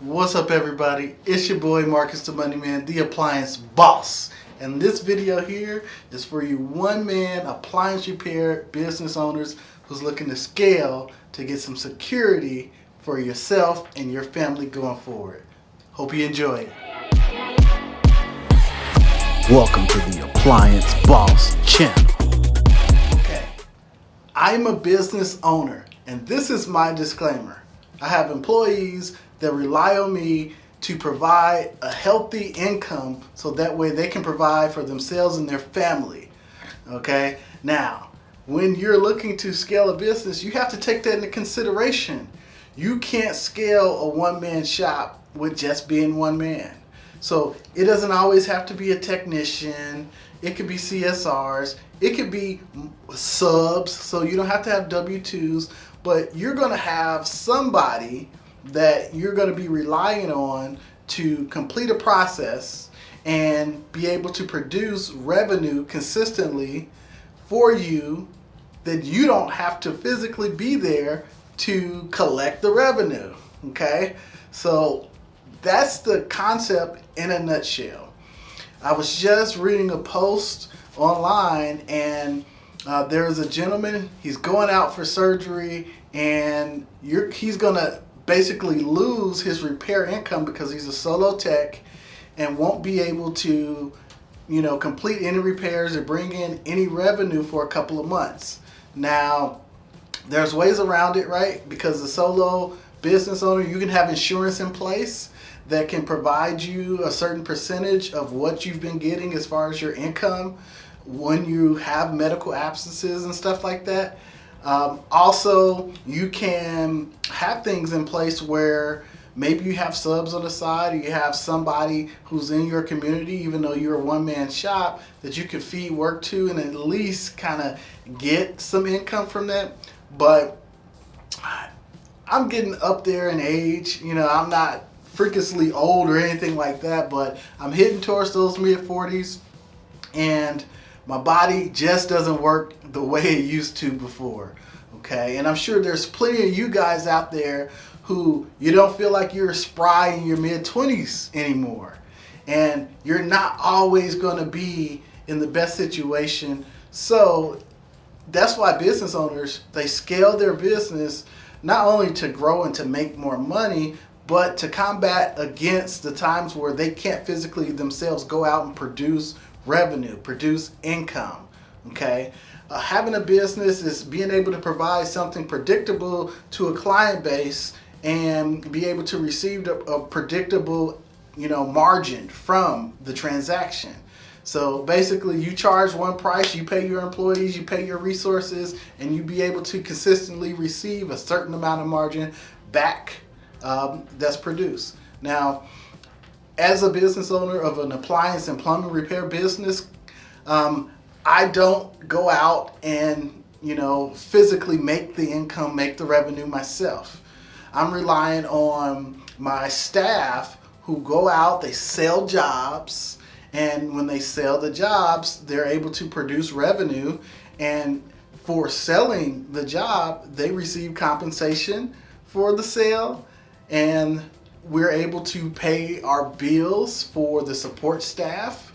What's up, everybody? It's your boy Marcus the Money Man, the Appliance Boss. And this video here is for you one-man appliance repair business owners who's looking to scale to get some security for yourself and your family going forward. Hope you enjoy it. Welcome to the Appliance Boss channel. Okay, I'm a business owner, and this is my disclaimer. I have employees that rely on me to provide a healthy income so that way they can provide for themselves and their family. Okay, now when you're looking to scale a business, you have to take that into consideration. You can't scale a one-man shop with just being one man. So it doesn't always have to be a technician. It could be CSRs. It could be subs, so you don't have to have W-2s, but you're going to have somebody that you're going to be relying on to complete a process and be able to produce revenue consistently for you, that you don't have to physically be there to collect the revenue. Okay, so that's the concept in a nutshell. I was just reading a post online, and there's a gentleman, he's going out for surgery, and he's gonna basically lose his repair income because he's a solo tech and won't be able to, complete any repairs or bring in any revenue for a couple of months. Now, there's ways around it, right? Because the solo business owner, you can have insurance in place that can provide you a certain percentage of what you've been getting as far as your income when you have medical absences and stuff like that. Also, you can have things in place where maybe you have subs on the side, or you have somebody who's in your community, even though you're a one-man shop, that you can feed work to and at least kind of get some income from that. But I'm getting up there in age. I'm not freakishly old or anything like that, but I'm hitting towards those mid-40s, and my body just doesn't work the way it used to before. Okay, and I'm sure there's plenty of you guys out there who you don't feel like you're spry in your mid-20s anymore, and you're not always going to be in the best situation. So that's why business owners, they scale their business not only to grow and to make more money, but to combat against the times where they can't physically themselves go out and produce revenue, produce income. Okay, having a business is being able to provide something predictable to a client base and be able to receive a predictable, margin from the transaction. So basically, you charge one price, you pay your employees, you pay your resources, and you be able to consistently receive a certain amount of margin back that's produced. Now, as a business owner of an appliance and plumbing repair business, I don't go out and physically make the income, make the revenue myself. I'm relying on my staff who go out, they sell jobs, and when they sell the jobs, they're able to produce revenue, and for selling the job, they receive compensation for the sale, and we're able to pay our bills for the support staff,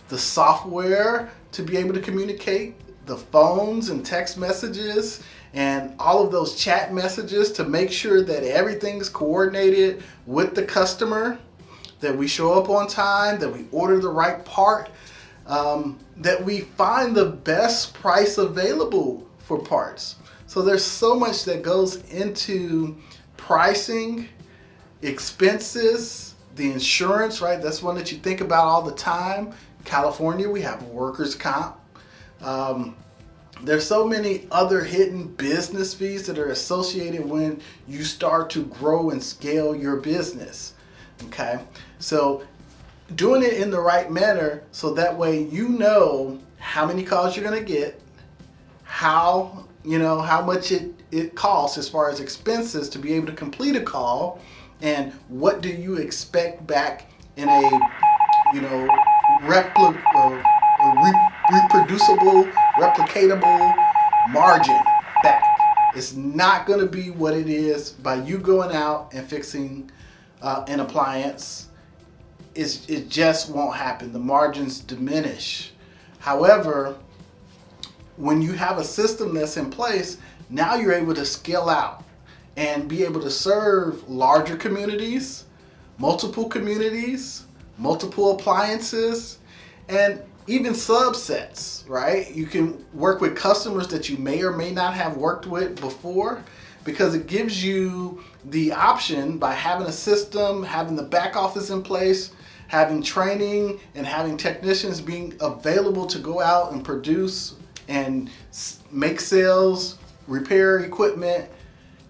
the software to be able to communicate, the phones and text messages, and all of those chat messages to make sure that everything's coordinated with the customer, that we show up on time, that we order the right part, that we find the best price available for parts. So there's so much that goes into pricing, expenses, the insurance, right? That's one that you think about all the time. California, we have workers' comp. There's so many other hidden business fees that are associated when you start to grow and scale your business. Okay, so doing it in the right manner, so that way you know how many calls you're going to get, how much it costs as far as expenses to be able to complete a call, and what do you expect back in a reproducible, replicatable margin back. It's not going to be what it is by you going out and fixing in Appliance, it just won't happen. The margins diminish. However, when you have a system that's in place, now you're able to scale out and be able to serve larger communities, multiple appliances, and even subsets, right? You can work with customers that you may or may not have worked with before, because it gives you the option by having a system, having the back office in place, having training, and having technicians being available to go out and produce and make sales, repair equipment.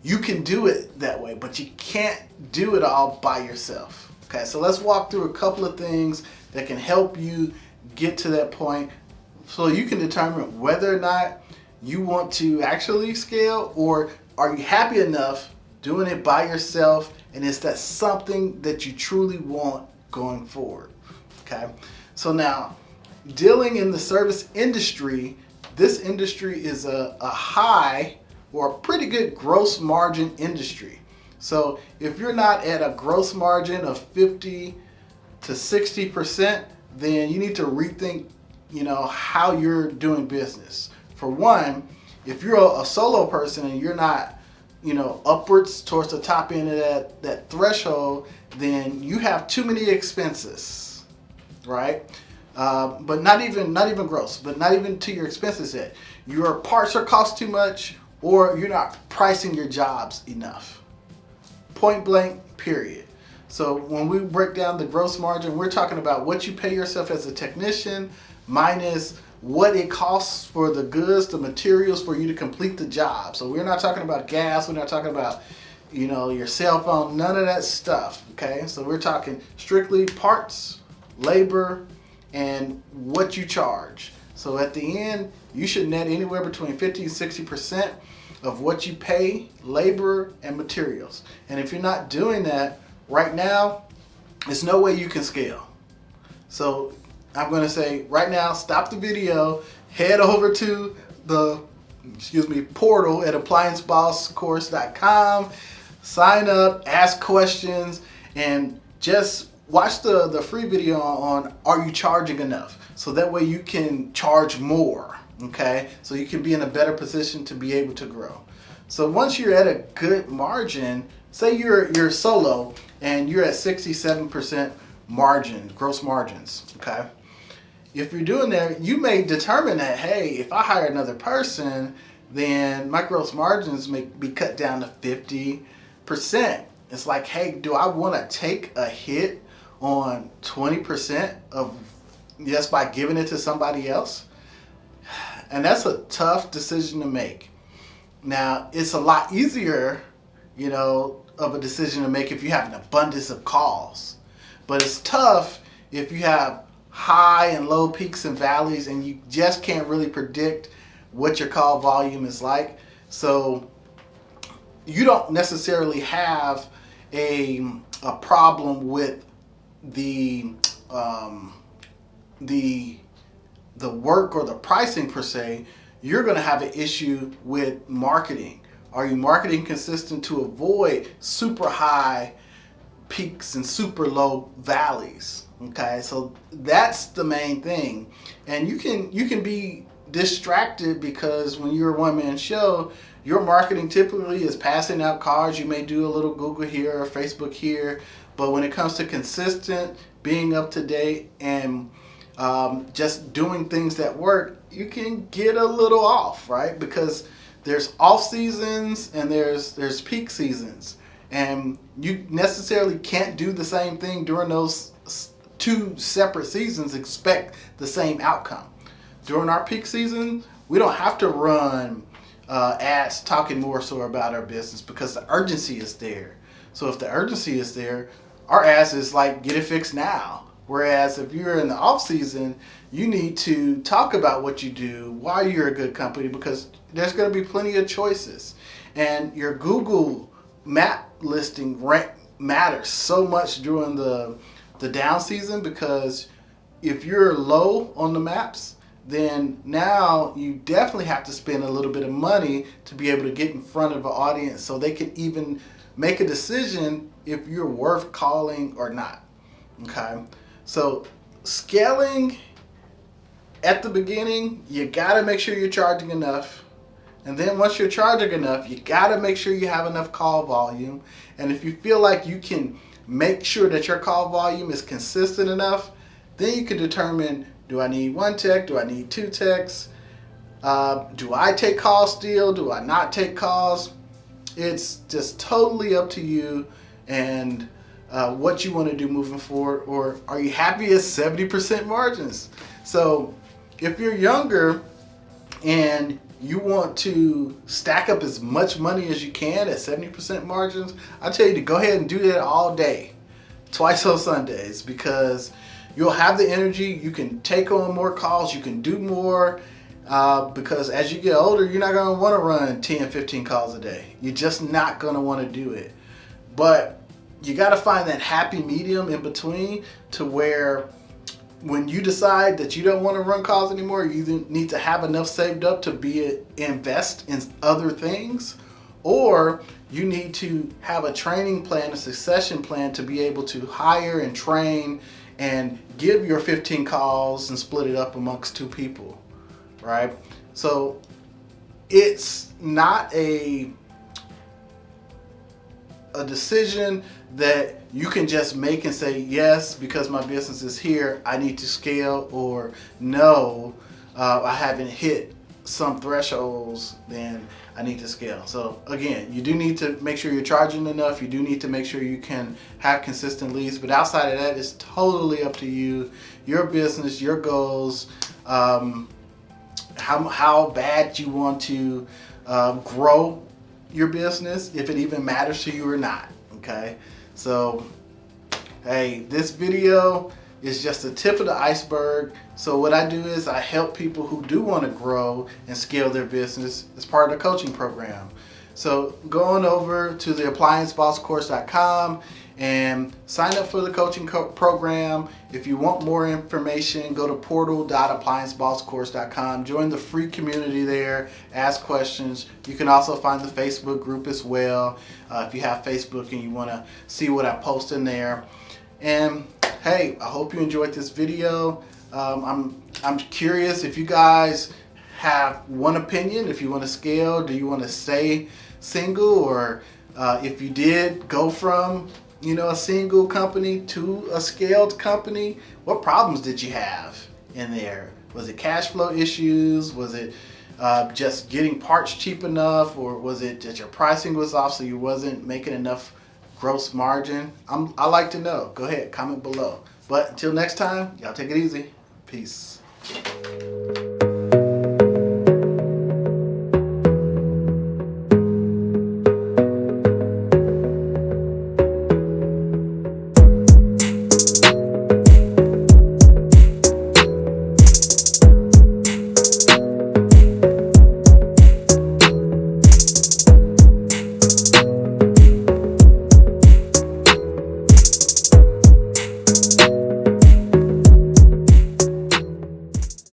You can do it that way, but you can't do it all by yourself. Okay, so let's walk through a couple of things that can help you get to that point so you can determine whether or not you want to actually scale, or are you happy enough doing it by yourself, and is that something that you truly want going forward. Okay, so now, dealing in the service industry, this industry is a high or a pretty good gross margin industry. So if you're not at a gross margin of 50 to 60%, then you need to rethink, how you're doing business. For one, if you're a solo person and you're not, upwards towards the top end of that threshold, then you have too many expenses, right? But not even gross, but not even to your expenses yet. Your parts are cost too much, or you're not pricing your jobs enough. Point blank, period. So when we break down the gross margin, we're talking about what you pay yourself as a technician minus what it costs for the goods, the materials for you to complete the job. So we're not talking about gas, we're not talking about, your cell phone, none of that stuff, okay? So we're talking strictly parts, labor, and what you charge. So at the end, you should net anywhere between 50 and 60% of what you pay labor and materials. And if you're not doing that right now, there's no way you can scale. So I'm going to say right now, stop the video, head over to the portal at appliancebosscourse.com, sign up, ask questions, and just watch the free video on are you charging enough? So that way you can charge more, okay? So you can be in a better position to be able to grow. So once you're at a good margin, say you're solo and you're at 67% margin, gross margins, okay? If you're doing that, you may determine that, hey, if I hire another person, then my gross margins may be cut down to 50%. It's like, hey, do I want to take a hit on 20% of just by giving it to somebody else? And that's a tough decision to make. Now, it's a lot easier, of a decision to make if you have an abundance of calls. But it's tough if you have high and low peaks and valleys and you just can't really predict what your call volume is like. So you don't necessarily have a problem with the work or the pricing per se. You're going to have an issue with marketing. Are you marketing consistent to avoid super high peaks and super low valleys? Okay, so that's the main thing. And you can be distracted because when you're a one-man show, your marketing typically is passing out cards. You may do a little Google here or Facebook here, but when it comes to consistent, being up to date, and just doing things that work, you can get a little off, right? Because there's off seasons and there's peak seasons, and you necessarily can't do the same thing during those two separate seasons, expect the same outcome. During our peak season, we don't have to run ads talking more so about our business because the urgency is there. So if the urgency is there, our ads is like, get it fixed now. Whereas if you're in the off season, you need to talk about what you do, why you're a good company, because there's going to be plenty of choices. And your Google map listing rank matters so much during the down season, because if you're low on the maps, then now you definitely have to spend a little bit of money to be able to get in front of an audience so they can even make a decision if you're worth calling or not. Okay, so scaling at the beginning, you gotta make sure you're charging enough. And then once you're charging enough, you gotta make sure you have enough call volume. And if you feel like you can make sure that your call volume is consistent enough, then you can determine, do I need 1 tech? Do I need 2 techs? Do I take calls still? Do I not take calls? It's just totally up to you and what you want to do moving forward. Or are you happy at 70% margins? So if you're younger and you want to stack up as much money as you can at 70% margins, I tell you to go ahead and do that all day, twice on Sundays, because you'll have the energy, you can take on more calls, you can do more, because as you get older, you're not going to want to run 10, 15 calls a day. You're just not going to want to do it. But you got to find that happy medium in between, to where when you decide that you don't want to run calls anymore, you need to have enough saved up to invest in other things, or you need to have a training plan, a succession plan, to be able to hire and train and give your 15 calls and split it up amongst 2 people, right? So it's not a decision that you can just make and say, yes, because my business is here, I need to scale, or no, I haven't hit some thresholds, then I need to scale. So again, you do need to make sure you're charging enough. You do need to make sure you can have consistent leads, but outside of that, it's totally up to you, your business, your goals, how bad you want to grow your business, if it even matters to you or not. Okay, so hey, this video is just the tip of the iceberg. So what I do is I help people who do want to grow and scale their business as part of the coaching program. So go on over to the appliancebosscourse.com and sign up for the coaching program. If you want more information, go to portal.appliancebosscourse.com. Join the free community there, ask questions. You can also find the Facebook group as well, if you have Facebook and you want to see what I post in there. And hey, I hope you enjoyed this video. I'm curious if you guys have one opinion. If you want to scale, do you want to stay single, or if you did go from a single company to a scaled company, what problems did you have in there? Was it cash flow issues? Was it just getting parts cheap enough, or was it that your pricing was off so you wasn't making enough gross margin? I like to know. Go ahead, comment below. But until next time, y'all take it easy. Peace.